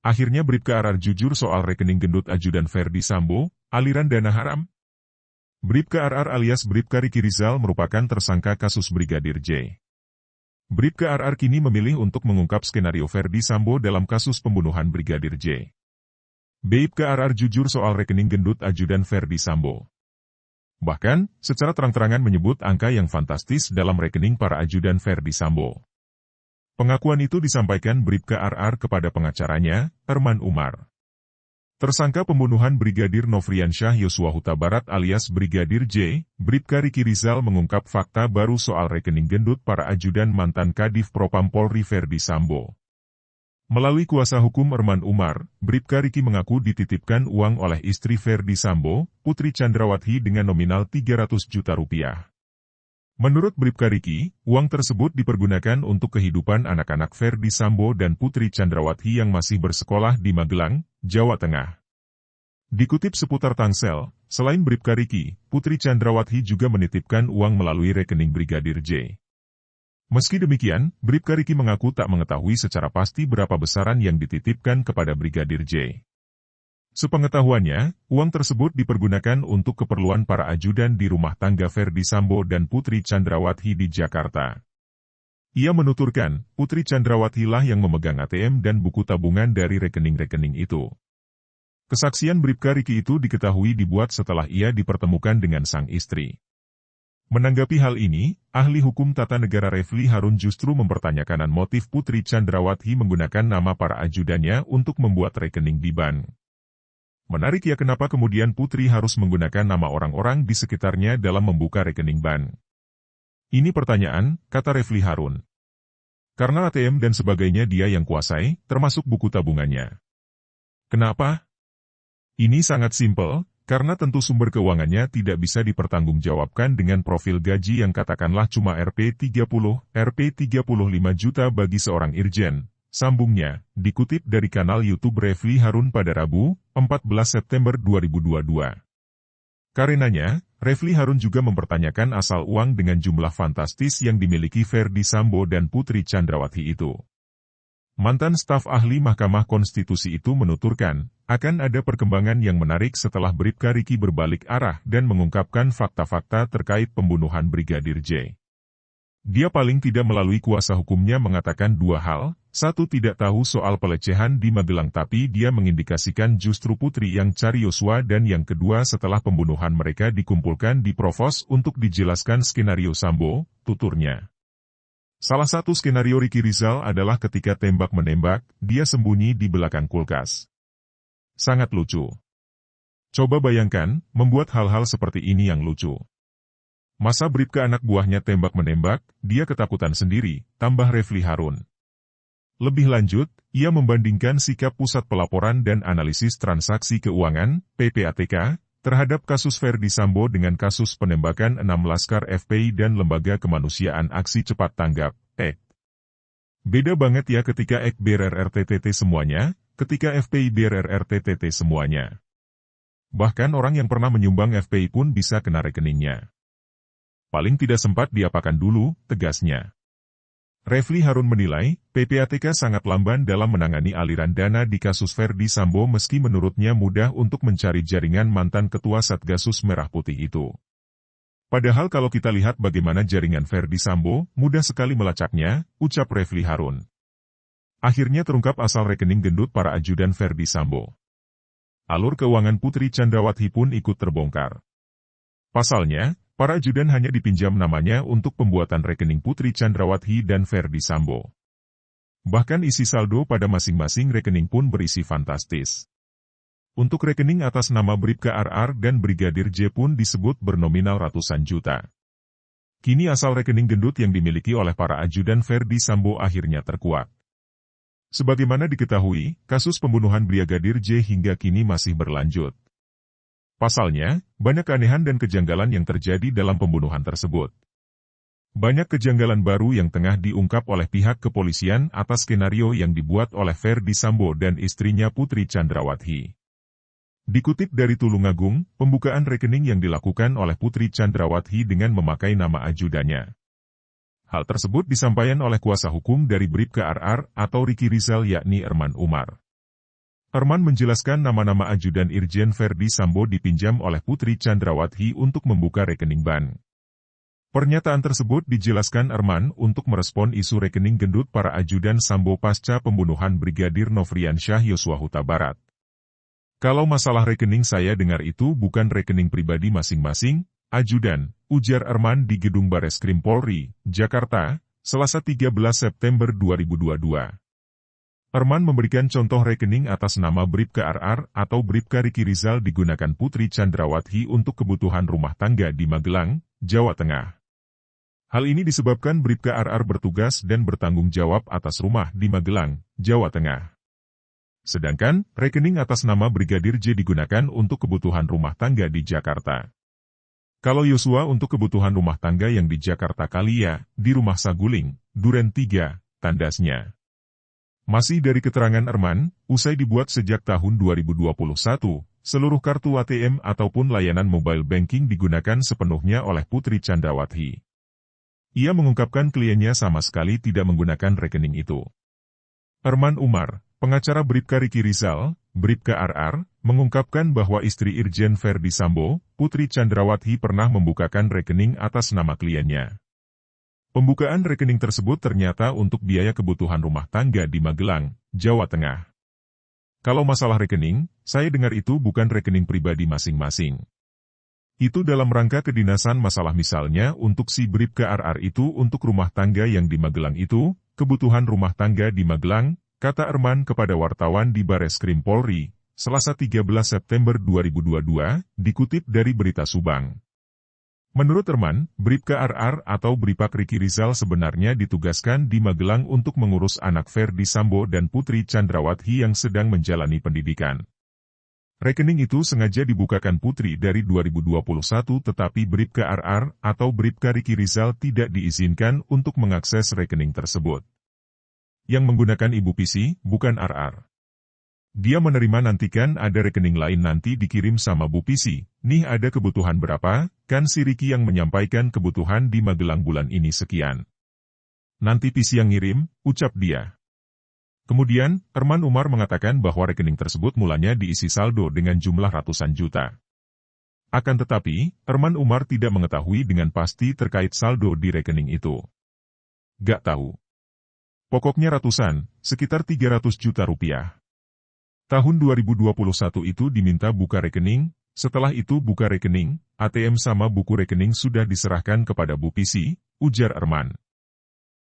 Akhirnya Bribka RR jujur soal rekening gendut ajudan Verdi Sambo, aliran dana haram. Bribka RR alias Bribka Riki Rizal merupakan tersangka kasus Brigadir J. Bribka RR kini memilih untuk mengungkap skenario Verdi Sambo dalam kasus pembunuhan Brigadir J. Bribka RR jujur soal rekening gendut ajudan Verdi Sambo. Bahkan, secara terang-terangan menyebut angka yang fantastis dalam rekening para ajudan Verdi Sambo. Pengakuan itu disampaikan Bribka RR kepada pengacaranya, Erman Umar. Tersangka pembunuhan Brigadir Nofriansyah Yosua Huta Barat alias Brigadir J, Bribka Riki Rizal mengungkap fakta baru soal rekening gendut para ajudan mantan Kadif Propam Polri Verdi Sambo. Melalui kuasa hukum Erman Umar, Bribka Riki mengaku dititipkan uang oleh istri Verdi Sambo, Putri Chandrawati dengan nominal 300 juta rupiah. Menurut Bribka Riki, uang tersebut dipergunakan untuk kehidupan anak-anak Verdi Sambo dan Putri Chandrawati yang masih bersekolah di Magelang, Jawa Tengah. Dikutip seputar Tangsel, selain Bribka Riki, Putri Chandrawati juga menitipkan uang melalui rekening Brigadir J. Meski demikian, Bribka Riki mengaku tak mengetahui secara pasti berapa besaran yang dititipkan kepada Brigadir J. Sepengetahuannya, uang tersebut dipergunakan untuk keperluan para ajudan di rumah tangga Verdi Sambo dan Putri Chandrawati di Jakarta. Ia menuturkan, Putri Chandrawati lah yang memegang ATM dan buku tabungan dari rekening-rekening itu. Kesaksian Bribka Riki itu diketahui dibuat setelah ia dipertemukan dengan sang istri. Menanggapi hal ini, ahli hukum tata negara Refli Harun justru mempertanyakan motif Putri Chandrawati menggunakan nama para ajudannya untuk membuat rekening di bank. Menarik ya kenapa kemudian Putri harus menggunakan nama orang-orang di sekitarnya dalam membuka rekening bank. Ini pertanyaan, kata Refli Harun. Karena ATM dan sebagainya dia yang kuasai, termasuk buku tabungannya. Kenapa? Ini sangat simpel, karena tentu sumber keuangannya tidak bisa dipertanggungjawabkan dengan profil gaji yang katakanlah cuma Rp30, Rp35 juta bagi seorang irjen. Sambungnya, dikutip dari kanal YouTube Refli Harun pada Rabu, 14 September 2022. Karenanya, Refli Harun juga mempertanyakan asal uang dengan jumlah fantastis yang dimiliki Verdi Sambo dan Putri Chandrawati itu. Mantan staf ahli Mahkamah Konstitusi itu menuturkan, akan ada perkembangan yang menarik setelah Bribka Riki berbalik arah dan mengungkapkan fakta-fakta terkait pembunuhan Brigadir J. Dia paling tidak melalui kuasa hukumnya mengatakan dua hal. Satu, tidak tahu soal pelecehan di Magelang tapi dia mengindikasikan justru Putri yang cari Yosua dan yang kedua setelah pembunuhan mereka dikumpulkan di Provos untuk dijelaskan skenario Sambo, tuturnya. Salah satu skenario Riki Rizal adalah ketika tembak-menembak, dia sembunyi di belakang kulkas. Sangat lucu. Coba bayangkan, membuat hal-hal seperti ini yang lucu. Masa Bribka anak buahnya tembak-menembak, dia ketakutan sendiri, tambah Refli Harun. Lebih lanjut, ia membandingkan sikap Pusat Pelaporan dan Analisis Transaksi Keuangan, PPATK, terhadap kasus Verdi Sambo dengan kasus penembakan 6 laskar FPI dan Lembaga Kemanusiaan Aksi Cepat Tanggap, EK. Beda banget ya ketika EK BRRRTTT semuanya, ketika FPI BRRRTTT semuanya. Bahkan orang yang pernah menyumbang FPI pun bisa kena rekeningnya. Paling tidak sempat diapakan dulu, tegasnya. Refli Harun menilai, PPATK sangat lamban dalam menangani aliran dana di kasus Verdi Sambo meski menurutnya mudah untuk mencari jaringan mantan Ketua Satgasus Merah Putih itu. Padahal kalau kita lihat bagaimana jaringan Verdi Sambo, mudah sekali melacaknya, ucap Refli Harun. Akhirnya terungkap asal rekening gendut para ajudan Verdi Sambo. Alur keuangan Putri Chandrawati pun ikut terbongkar. Pasalnya, para ajudan hanya dipinjam namanya untuk pembuatan rekening Putri Chandrawati dan Verdi Sambo. Bahkan isi saldo pada masing-masing rekening pun berisi fantastis. Untuk rekening atas nama Bribka RR dan Brigadir J pun disebut bernominal ratusan juta. Kini asal rekening gendut yang dimiliki oleh para ajudan Verdi Sambo akhirnya terkuak. Sebagaimana diketahui, kasus pembunuhan Brigadir J hingga kini masih berlanjut. Pasalnya, banyak keanehan dan kejanggalan yang terjadi dalam pembunuhan tersebut. Banyak kejanggalan baru yang tengah diungkap oleh pihak kepolisian atas skenario yang dibuat oleh Verdi Sambo dan istrinya Putri Chandrawati. Dikutip dari Tulungagung, pembukaan rekening yang dilakukan oleh Putri Chandrawati dengan memakai nama ajudannya. Hal tersebut disampaikan oleh kuasa hukum dari Bribka RR atau Riki Rizal yakni Erman Umar. Arman menjelaskan nama-nama ajudan Irjen Verdi Sambo dipinjam oleh Putri Chandrawati untuk membuka rekening bank. Pernyataan tersebut dijelaskan Arman untuk merespon isu rekening gendut para ajudan Sambo pasca pembunuhan Brigadir Nofriansyah Yosua Huta Barat. Kalau masalah rekening saya dengar itu bukan rekening pribadi masing-masing, ajudan, ujar Arman di Gedung Bareskrim Polri, Jakarta, Selasa 13 September 2022. Arman memberikan contoh rekening atas nama Bribka RR atau Bribka Riki Rizal digunakan Putri Chandrawati untuk kebutuhan rumah tangga di Magelang, Jawa Tengah. Hal ini disebabkan Bribka RR bertugas dan bertanggung jawab atas rumah di Magelang, Jawa Tengah. Sedangkan, rekening atas nama Brigadir J digunakan untuk kebutuhan rumah tangga di Jakarta. Kalau Yosua untuk kebutuhan rumah tangga yang di Jakarta Kalia, di Rumah Saguling, Duren 3, tandasnya. Masih dari keterangan Arman, usai dibuat sejak tahun 2021, seluruh kartu ATM ataupun layanan mobile banking digunakan sepenuhnya oleh Putri Chandrawati. Ia mengungkapkan kliennya sama sekali tidak menggunakan rekening itu. Arman Umar, pengacara Bribka Riki Rizal, Bribka RR, mengungkapkan bahwa istri Irjen Verdi Sambo, Putri Chandrawati pernah membukakan rekening atas nama kliennya. Pembukaan rekening tersebut ternyata untuk biaya kebutuhan rumah tangga di Magelang, Jawa Tengah. Kalau masalah rekening, saya dengar itu bukan rekening pribadi masing-masing. Itu dalam rangka kedinasan masalah misalnya untuk si Bribka RR itu untuk rumah tangga yang di Magelang itu, kebutuhan rumah tangga di Magelang, kata Arman kepada wartawan di Bareskrim Polri, Selasa 13 September 2022, dikutip dari Berita Subang. Menurut Arman, Bribka RR atau Bripak Riki Rizal sebenarnya ditugaskan di Magelang untuk mengurus anak Verdi Sambo dan Putri Chandrawati yang sedang menjalani pendidikan. Rekening itu sengaja dibukakan Putri dari 2021 tetapi Bribka RR atau Bribka Riki Rizal tidak diizinkan untuk mengakses rekening tersebut. Yang menggunakan Ibu Pisi, bukan RR. Dia menerima nantikan ada rekening lain nanti dikirim sama Bu Pisi, nih ada kebutuhan berapa, kan si Riki yang menyampaikan kebutuhan di Magelang bulan ini sekian. Nanti Pisi yang ngirim, ucap dia. Kemudian, Arman Umar mengatakan bahwa rekening tersebut mulanya diisi saldo dengan jumlah ratusan juta. Akan tetapi, Arman Umar tidak mengetahui dengan pasti terkait saldo di rekening itu. Gak tahu. Pokoknya ratusan, sekitar 300 juta rupiah. Tahun 2021 itu diminta buka rekening, setelah itu buka rekening, ATM sama buku rekening sudah diserahkan kepada Bu Pisi, ujar Arman.